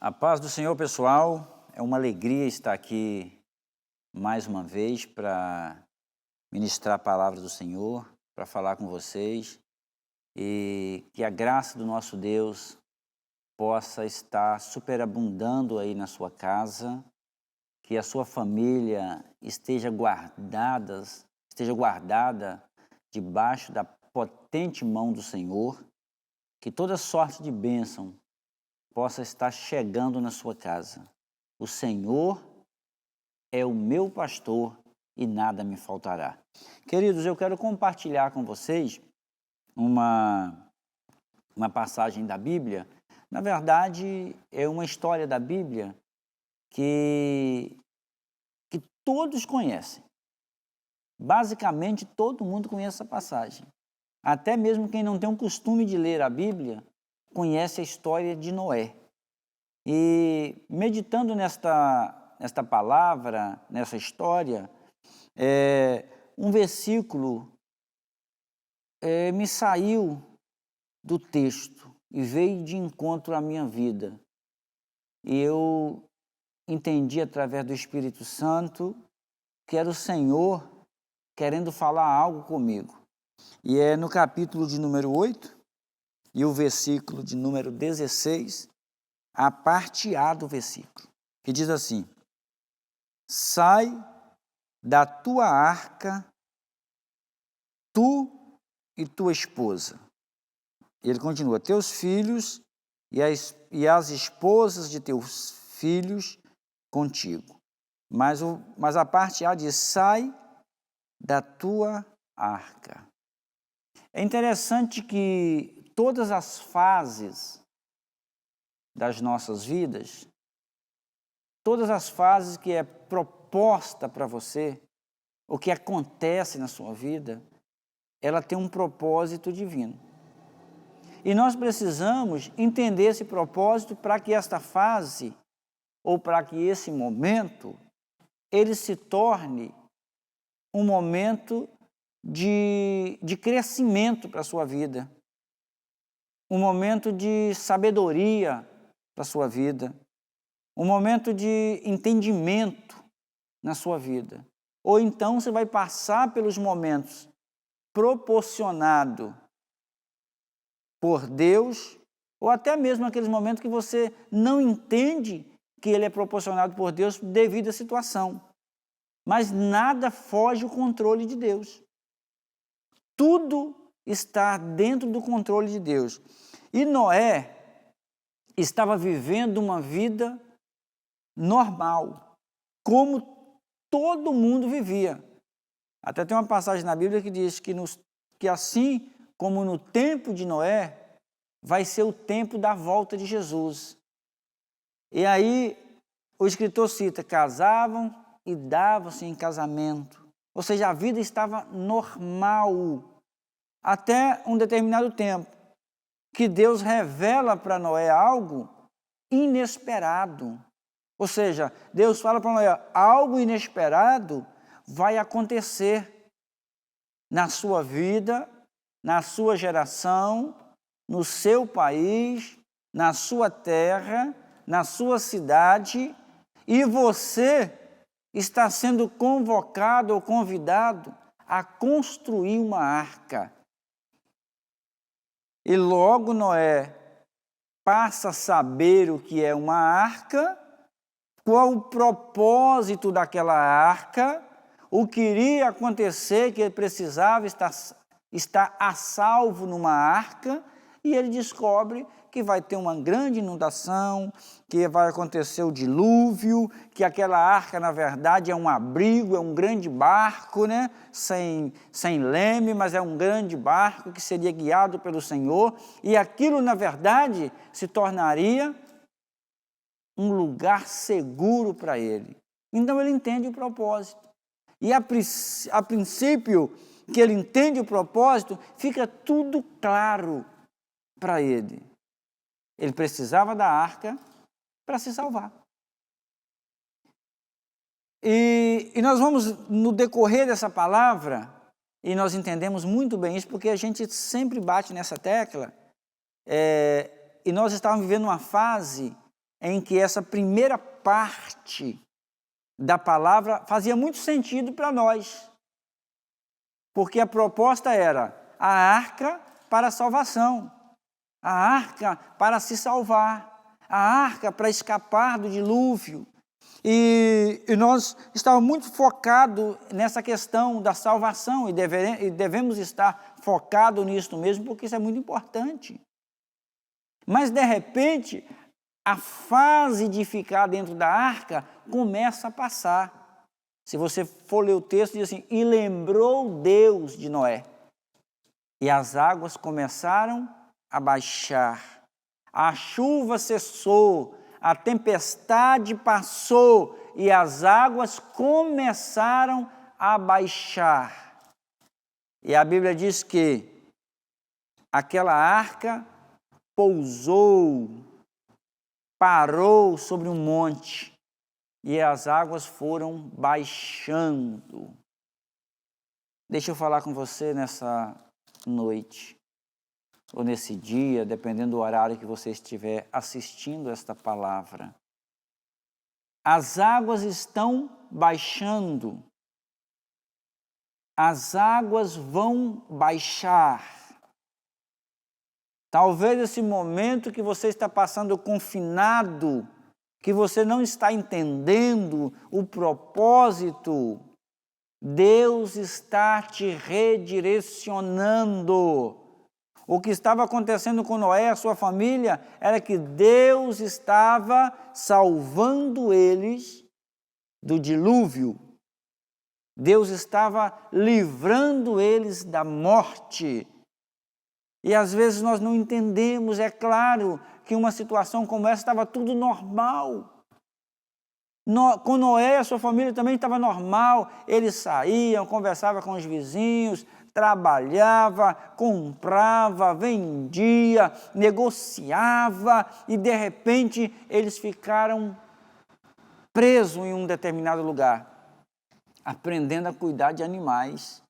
A paz do Senhor, pessoal. É uma alegria estar aqui mais uma vez para ministrar a palavra do Senhor, para falar com vocês e que a graça do nosso Deus possa estar superabundando aí na sua casa, que a sua família esteja guardada debaixo da potente mão do Senhor, que toda sorte de bênção possa estar chegando na sua casa. O Senhor é o meu pastor e nada me faltará. Queridos, eu quero compartilhar com vocês uma passagem da Bíblia. Na verdade, é uma história da Bíblia que todos conhecem. Basicamente, todo mundo conhece essa passagem. Até mesmo quem não tem o costume de ler a Bíblia, conhece a história de Noé. E meditando nesta palavra, nessa história, um versículo me saiu do texto e veio de encontro à minha vida. E eu entendi através do Espírito Santo que era o Senhor querendo falar algo comigo. E é no capítulo de número 8, e o versículo de número 16, a parte A do versículo, que diz assim: sai da tua arca, tu e tua esposa. E ele continua: teus filhos e as esposas de teus filhos contigo. Mas a parte A diz: sai da tua arca. É interessante que todas as fases das nossas vidas, todas as fases que é proposta para você, o que acontece na sua vida, ela tem um propósito divino. E nós precisamos entender esse propósito para que esta fase, ou para que esse momento, ele se torne um momento de crescimento para a sua vida, um momento de sabedoria para a sua vida, um momento de entendimento na sua vida. Ou então você vai passar pelos momentos proporcionados por Deus, ou até mesmo aqueles momentos que você não entende que ele é proporcionado por Deus devido à situação. Mas nada foge do controle de Deus. Tudo está dentro do controle de Deus. E Noé estava vivendo uma vida normal, como todo mundo vivia. Até tem uma passagem na Bíblia que diz que assim como no tempo de Noé, vai ser o tempo da volta de Jesus. E aí o escritor cita: casavam e davam-se em casamento. Ou seja, a vida estava normal até um determinado tempo, que Deus revela para Noé algo inesperado. Ou seja, Deus fala para Noé: algo inesperado vai acontecer na sua vida, na sua geração, no seu país, na sua terra, na sua cidade, e você está sendo convocado ou convidado a construir uma arca. E logo Noé passa a saber o que é uma arca, qual o propósito daquela arca, o que iria acontecer, que ele precisava estar a salvo numa arca, e ele descobre que vai ter uma grande inundação, que vai acontecer o dilúvio, que aquela arca, na verdade, é um abrigo, é um grande barco, né? sem leme, mas é um grande barco que seria guiado pelo Senhor, e aquilo, na verdade, se tornaria um lugar seguro para ele. Então ele entende o propósito. E a princípio que ele entende o propósito, fica tudo claro para ele. Ele precisava da arca para se salvar. E nós vamos, no decorrer dessa palavra, e nós entendemos muito bem isso, porque a gente sempre bate nessa tecla, e nós estávamos vivendo uma fase em que essa primeira parte da palavra fazia muito sentido para nós. Porque a proposta era a arca para a salvação, a arca para se salvar, a arca para escapar do dilúvio. E nós estávamos muito focados nessa questão da salvação e devemos estar focados nisso mesmo, porque isso é muito importante. Mas, de repente, a fase de ficar dentro da arca começa a passar. Se você for ler o texto, diz assim, e lembrou Deus de Noé. E as águas começaram a baixar. A chuva cessou, a tempestade passou e as águas começaram a baixar. E a Bíblia diz que aquela arca pousou, parou sobre um monte e as águas foram baixando. Deixa eu falar com você nessa noite, ou nesse dia, dependendo do horário que você estiver assistindo esta palavra. As águas estão baixando. As águas vão baixar. Talvez esse momento que você está passando confinado, que você não está entendendo o propósito, Deus está te redirecionando. O que estava acontecendo com Noé e a sua família era que Deus estava salvando eles do dilúvio. Deus estava livrando eles da morte. E às vezes nós não entendemos, é claro que uma situação como essa estava tudo normal. Com Noé e a sua família também estava normal, eles saíam, conversavam com os vizinhos, trabalhava, comprava, vendia, negociava e de repente eles ficaram presos em um determinado lugar, aprendendo a cuidar de animais,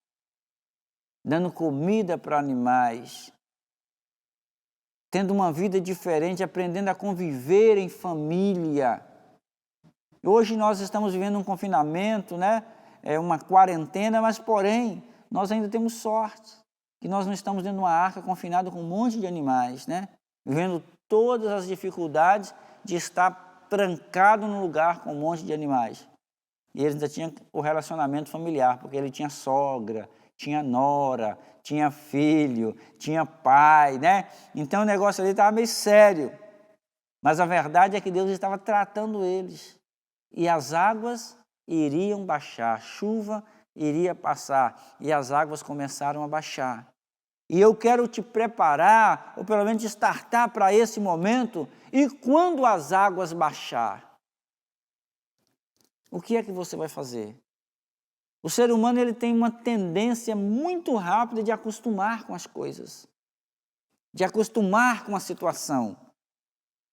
dando comida para animais, tendo uma vida diferente, aprendendo a conviver em família. Hoje nós estamos vivendo um confinamento, né? Uma quarentena, mas porém nós ainda temos sorte, que nós não estamos dentro de uma arca confinado com um monte de animais, né? Vivendo todas as dificuldades de estar trancado num lugar com um monte de animais. E eles ainda tinham o relacionamento familiar, porque ele tinha sogra, tinha nora, tinha filho, tinha pai, né? Então o negócio ali estava meio sério. Mas a verdade é que Deus estava tratando eles. E as águas iriam baixar, a chuva iria passar e as águas começaram a baixar. E eu quero te preparar, ou pelo menos te startar para esse momento, e quando as águas baixar, o que é que você vai fazer? O ser humano ele tem uma tendência muito rápida de acostumar com as coisas, de acostumar com a situação.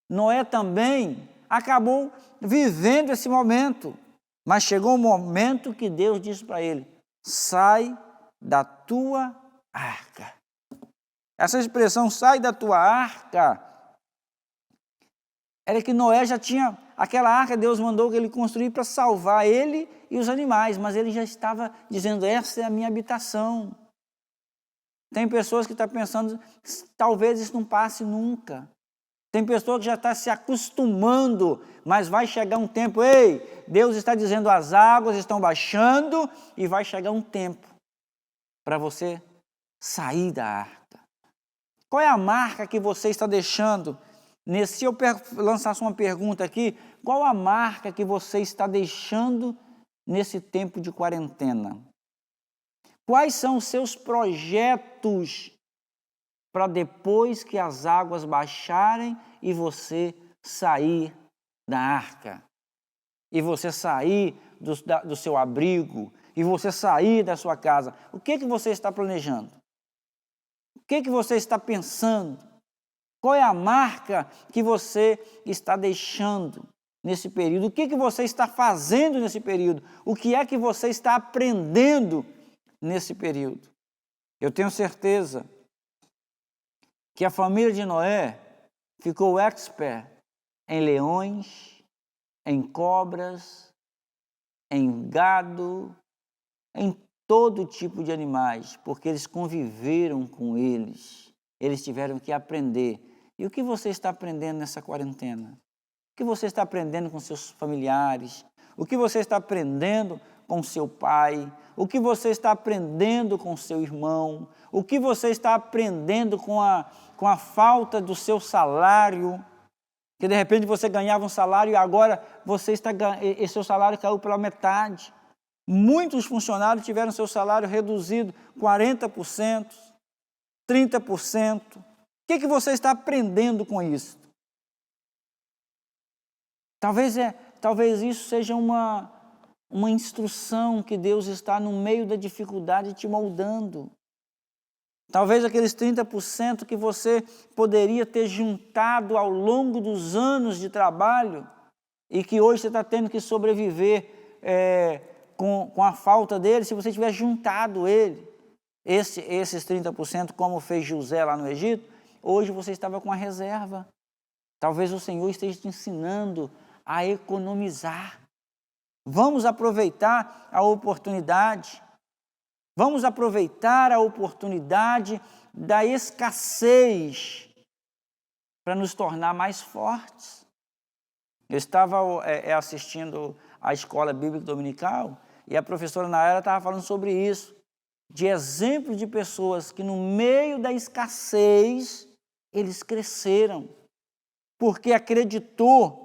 Noé também acabou vivendo esse momento, mas chegou um momento que Deus disse para ele, sai da tua arca. Essa expressão, sai da tua arca, era que Noé já tinha, aquela arca Deus mandou que ele construir para salvar ele e os animais, mas ele já estava dizendo, essa é a minha habitação. Tem pessoas que estão pensando, talvez isso não passe nunca. Tem pessoa que já está se acostumando, mas vai chegar um tempo, ei, Deus está dizendo as águas estão baixando e vai chegar um tempo para você sair da arca. Qual é a marca que você está deixando? Se eu lançasse uma pergunta aqui, qual a marca que você está deixando nesse tempo de quarentena? Quais são os seus projetos para depois que as águas baixarem e você sair da arca? E você sair do seu abrigo? E você sair da sua casa? O que você está planejando? O que você está pensando? Qual é a marca que você está deixando nesse período? O que você está fazendo nesse período? O que é que você está aprendendo nesse período? Eu tenho certeza que a família de Noé ficou expert em leões, em cobras, em gado, em todo tipo de animais, porque eles conviveram com eles, eles tiveram que aprender. E o que você está aprendendo nessa quarentena? O que você está aprendendo com seus familiares? O que você está aprendendo com seu pai? O que você está aprendendo com seu irmão? O que você está aprendendo com a falta do seu salário? Que de repente você ganhava um salário e agora esse seu salário caiu pela metade. Muitos funcionários tiveram seu salário reduzido 40%, 30%. O que você está aprendendo com isso? Talvez isso seja uma instrução que Deus está no meio da dificuldade te moldando. Talvez aqueles 30% que você poderia ter juntado ao longo dos anos de trabalho e que hoje você está tendo que sobreviver com a falta dele, se você tivesse juntado esses 30%, como fez José lá no Egito, hoje você estava com a reserva. Talvez o Senhor esteja te ensinando a economizar. Vamos aproveitar a oportunidade. Vamos aproveitar a oportunidade da escassez para nos tornar mais fortes. Eu estava assistindo a escola bíblica dominical e a professora Nayara estava falando sobre isso, de exemplos de pessoas que no meio da escassez eles cresceram, porque acreditou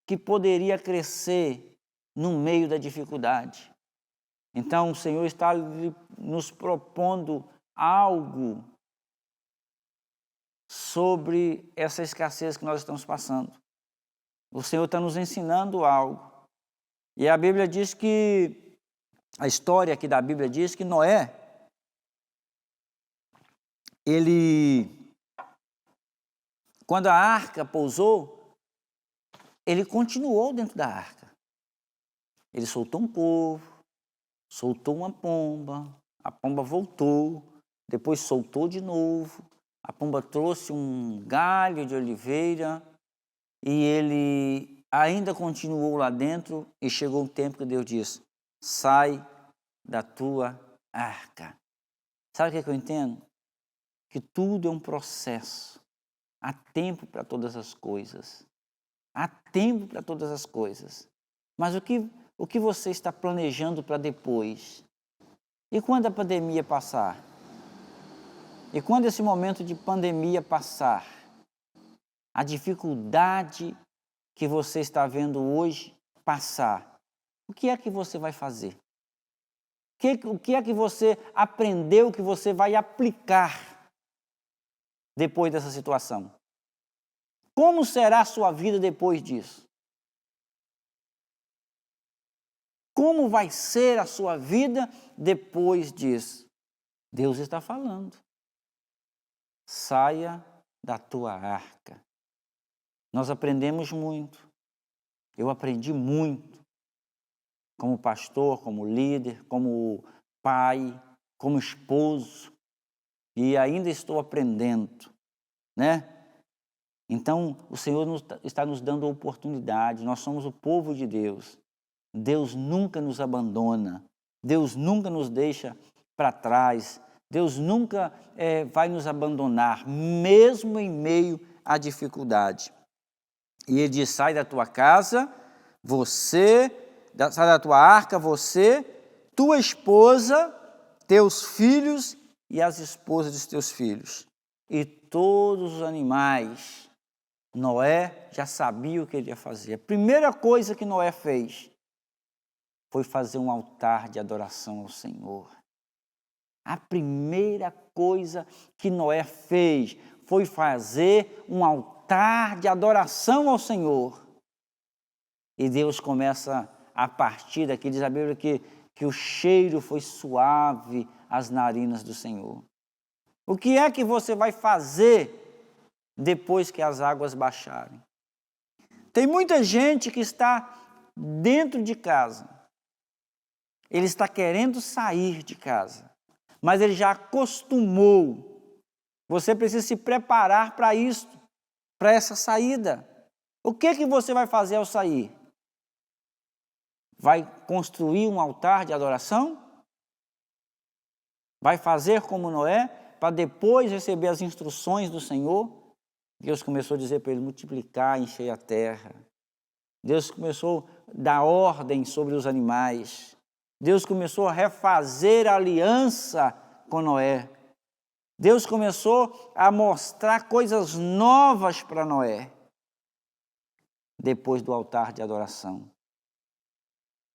que poderia crescer no meio da dificuldade. Então, o Senhor está nos propondo algo sobre essa escassez que nós estamos passando. O Senhor está nos ensinando algo. E a Bíblia diz que, a história aqui da Bíblia diz que Noé, quando a arca pousou, ele continuou dentro da arca. Ele soltou um corvo, soltou uma pomba, a pomba voltou, depois soltou de novo, a pomba trouxe um galho de oliveira e ele ainda continuou lá dentro e chegou um tempo que Deus disse: sai da tua arca. Sabe o que eu entendo? Que tudo é um processo. Há tempo para todas as coisas. Há tempo para todas as coisas. Mas o que você está planejando para depois? E quando a pandemia passar? E quando esse momento de pandemia passar? A dificuldade que você está vendo hoje passar, o que é que você vai fazer? O que é que você aprendeu que você vai aplicar depois dessa situação? Como será a sua vida depois disso? Como vai ser a sua vida depois disso? Deus está falando. Saia da tua arca. Nós aprendemos muito. Eu aprendi muito. Como pastor, como líder, como pai, como esposo. E ainda estou aprendendo, né? Então, o Senhor está nos dando a oportunidade. Nós somos o povo de Deus. Deus nunca nos abandona. Deus nunca nos deixa para trás. Deus nunca vai nos abandonar, mesmo em meio à dificuldade. E Ele diz: sai da tua casa, sai da tua arca, você, tua esposa, teus filhos e as esposas dos teus filhos. E todos os animais. Noé já sabia o que ele ia fazer. A primeira coisa que Noé fez foi fazer um altar de adoração ao Senhor. A primeira coisa que Noé fez foi fazer um altar de adoração ao Senhor. E Deus começa, a partir daqui, diz a Bíblia que o cheiro foi suave às narinas do Senhor. O que é que você vai fazer depois que as águas baixarem? Tem muita gente que está dentro de casa. Ele está querendo sair de casa, mas ele já acostumou Você precisa se preparar para isso, para essa saída. O que você vai fazer ao sair? Vai construir um altar de adoração? Vai fazer como Noé, para depois receber as instruções do Senhor? Deus começou a dizer para ele multiplicar, encher a terra. Deus começou a dar ordem sobre os animais. Deus começou a refazer a aliança com Noé. Deus começou a mostrar coisas novas para Noé, depois do altar de adoração.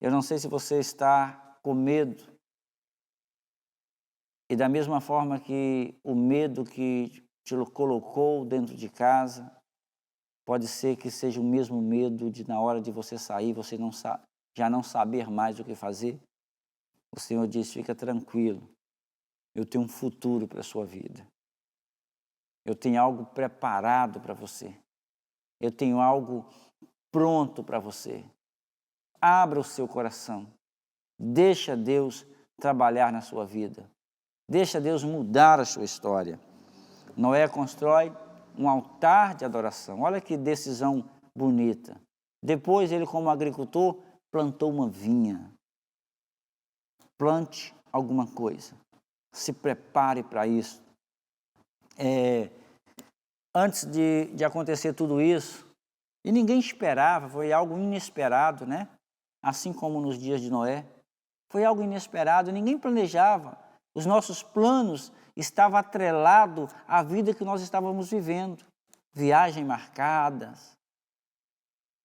Eu não sei se você está com medo, e da mesma forma que o medo que te colocou dentro de casa, pode ser que seja o mesmo medo de na hora de você sair, você já não saber mais o que fazer. O Senhor diz, fica tranquilo, eu tenho um futuro para a sua vida. Eu tenho algo preparado para você. Eu tenho algo pronto para você. Abra o seu coração. Deixa Deus trabalhar na sua vida. Deixa Deus mudar a sua história. Noé constrói um altar de adoração. Olha que decisão bonita. Depois ele, como agricultor, plantou uma vinha. Plante alguma coisa. Se prepare para isso. Antes de acontecer tudo isso, e ninguém esperava, foi algo inesperado, né? Assim como nos dias de Noé. Foi algo inesperado, ninguém planejava. Os nossos planos estavam atrelados à vida que nós estávamos vivendo. Viagens marcadas,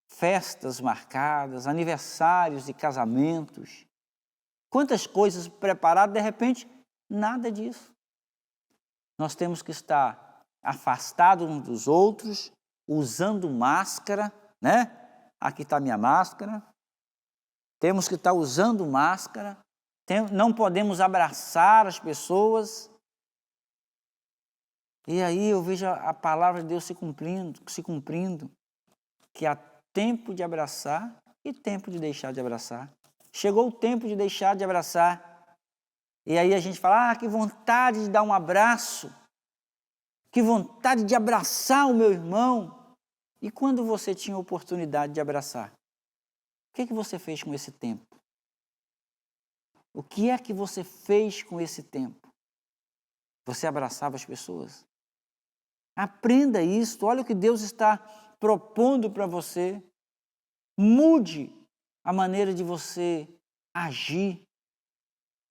festas marcadas, aniversários de casamentos. Quantas coisas preparadas, de repente, nada disso. Nós temos que estar afastados uns dos outros, usando máscara, né? Aqui está a minha máscara. Temos que estar usando máscara. Não podemos abraçar as pessoas. E aí eu vejo a palavra de Deus se cumprindo, que há tempo de abraçar e tempo de deixar de abraçar. Chegou o tempo de deixar de abraçar. E aí a gente fala, que vontade de dar um abraço, que vontade de abraçar o meu irmão. E quando você tinha a oportunidade de abraçar, o que você fez com esse tempo? O que é que você fez com esse tempo? Você abraçava as pessoas? Aprenda isso, olha o que Deus está propondo para você. Mude a maneira de você agir.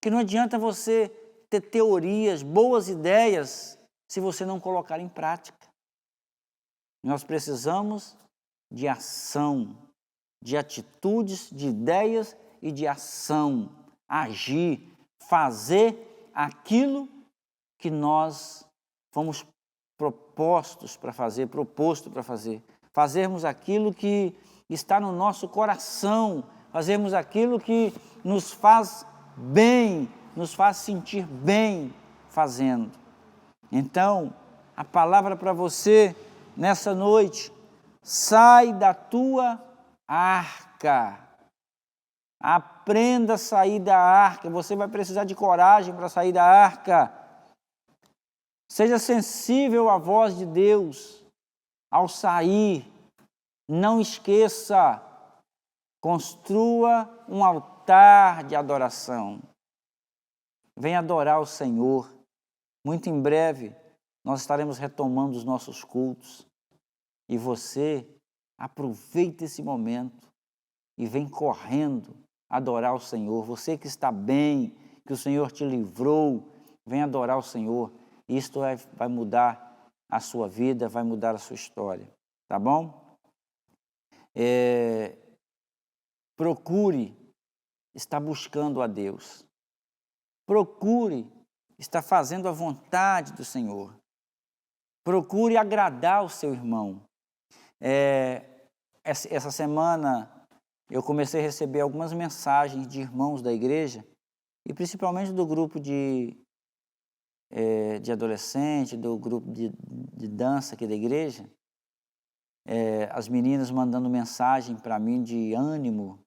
Que não adianta você ter teorias, boas ideias, se você não colocar em prática. Nós precisamos de ação, de atitudes, de ideias e de ação. Agir, fazer aquilo que nós fomos proposto para fazer. Fazermos aquilo que está no nosso coração, fazermos aquilo que nos faz bem, nos faz sentir bem fazendo. Então, a palavra para você nessa noite, sai da tua arca. Aprenda a sair da arca. Você vai precisar de coragem para sair da arca. Seja sensível à voz de Deus ao sair. Não esqueça, construa um altar de adoração. Venha adorar o Senhor. Muito em breve, nós estaremos retomando os nossos cultos. E você aproveita esse momento e vem correndo adorar o Senhor. Você que está bem, que o Senhor te livrou, vem adorar o Senhor. Isto vai mudar a sua vida, vai mudar a sua história. Tá bom? Procure estar buscando a Deus. Procure estar fazendo a vontade do Senhor. Procure agradar o seu irmão. Essa semana eu comecei a receber algumas mensagens de irmãos da igreja, e principalmente do grupo de adolescente, do grupo de dança aqui da igreja, as meninas mandando mensagem para mim de ânimo,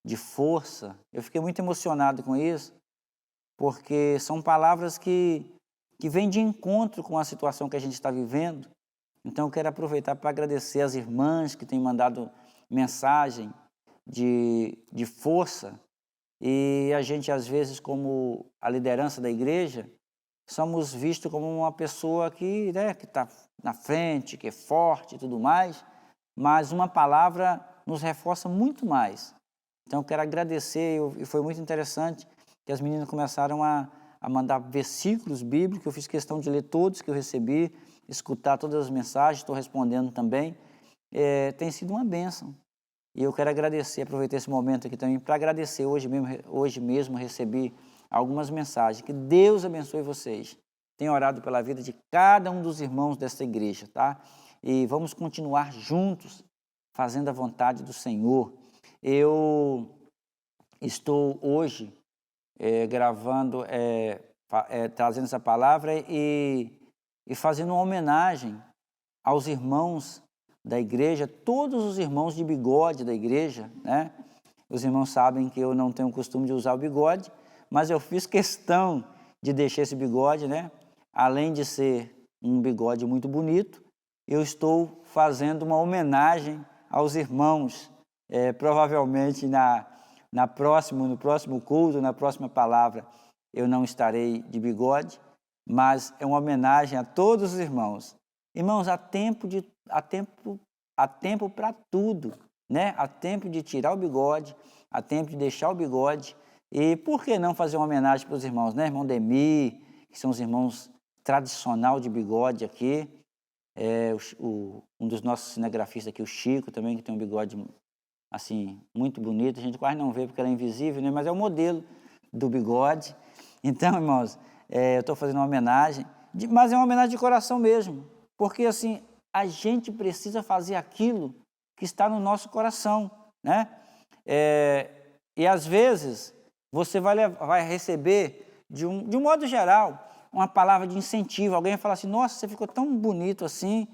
de força. Eu fiquei muito emocionado com isso, porque são palavras que que vem de encontro com a situação que a gente está vivendo. Então, eu quero aproveitar para agradecer as irmãs que têm mandado mensagem de força. E a gente, às vezes, como a liderança da igreja, somos vistos como uma pessoa que está na frente, que é forte e tudo mais, mas uma palavra nos reforça muito mais. Então, eu quero agradecer, e foi muito interessante que as meninas começaram a mandar versículos bíblicos. Eu fiz questão de ler todos que eu recebi, escutar todas as mensagens, estou respondendo também. Tem sido uma bênção. E eu quero agradecer, aproveitar esse momento aqui também para agradecer. Hoje mesmo recebi algumas mensagens. Que Deus abençoe vocês. Tenho orado pela vida de cada um dos irmãos desta igreja, tá? E vamos continuar juntos, fazendo a vontade do Senhor. Eu estou hoje gravando, trazendo essa palavra e fazendo uma homenagem aos irmãos da igreja, todos os irmãos de bigode da igreja, né? Os irmãos sabem que eu não tenho o costume de usar o bigode, mas eu fiz questão de deixar esse bigode, né? Além de ser um bigode muito bonito, eu estou fazendo uma homenagem aos irmãos. Provavelmente no próximo culto, na próxima palavra, eu não estarei de bigode, mas é uma homenagem a todos os irmãos. Irmãos, há tempo para tudo, né? Há tempo de tirar o bigode, há tempo de deixar o bigode. E por que não fazer uma homenagem para os irmãos, né? Irmão Demi, que são os irmãos tradicional de bigode aqui. Um dos nossos cinegrafistas aqui, o Chico, também, que tem um bigode assim, muito bonito. A gente quase não vê porque ele é invisível, né? Mas é o modelo do bigode. Então, irmãos, eu estou fazendo uma homenagem, mas é uma homenagem de coração mesmo. Porque, assim, a gente precisa fazer aquilo que está no nosso coração, né? E, às vezes, você vai receber, de um modo geral, uma palavra de incentivo. Alguém vai falar assim, nossa, você ficou tão bonito assim.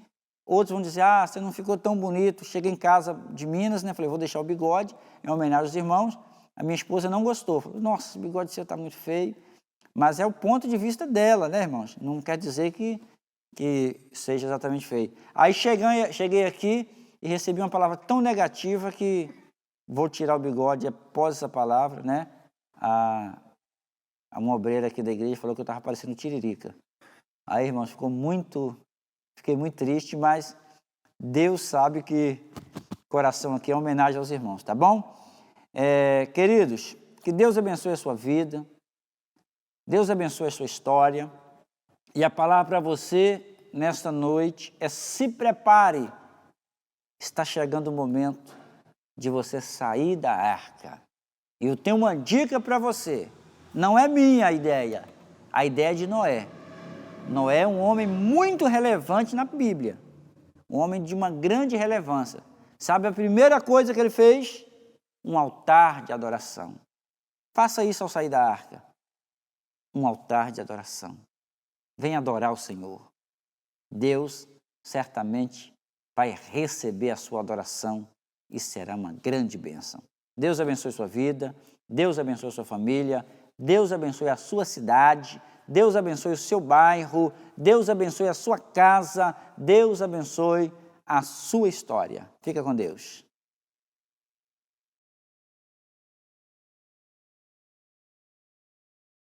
Outros vão dizer, você não ficou tão bonito. Cheguei em casa de Minas, né? Falei, vou deixar o bigode, em homenagem aos irmãos. A minha esposa não gostou. Falou, nossa, o bigode seu está muito feio. Mas é o ponto de vista dela, né, irmãos? Não quer dizer que seja exatamente feio. Aí cheguei aqui e recebi uma palavra tão negativa que vou tirar o bigode após essa palavra, né? Uma obreira aqui da igreja falou que eu estava parecendo tiririca. Aí, irmãos, fiquei muito triste, mas Deus sabe que o coração aqui é homenagem aos irmãos, tá bom? Queridos, que Deus abençoe a sua vida, Deus abençoe a sua história. E a palavra para você, nesta noite, se prepare. Está chegando o momento de você sair da arca. E eu tenho uma dica para você. Não é minha a ideia é de Noé. Noé é um homem muito relevante na Bíblia. Um homem de uma grande relevância. Sabe a primeira coisa que ele fez? Um altar de adoração. Faça isso ao sair da arca. Um altar de adoração. Venha adorar o Senhor. Deus certamente vai receber a sua adoração e será uma grande bênção. Deus abençoe sua vida, Deus abençoe sua família, Deus abençoe a sua cidade, Deus abençoe o seu bairro, Deus abençoe a sua casa, Deus abençoe a sua história. Fica com Deus.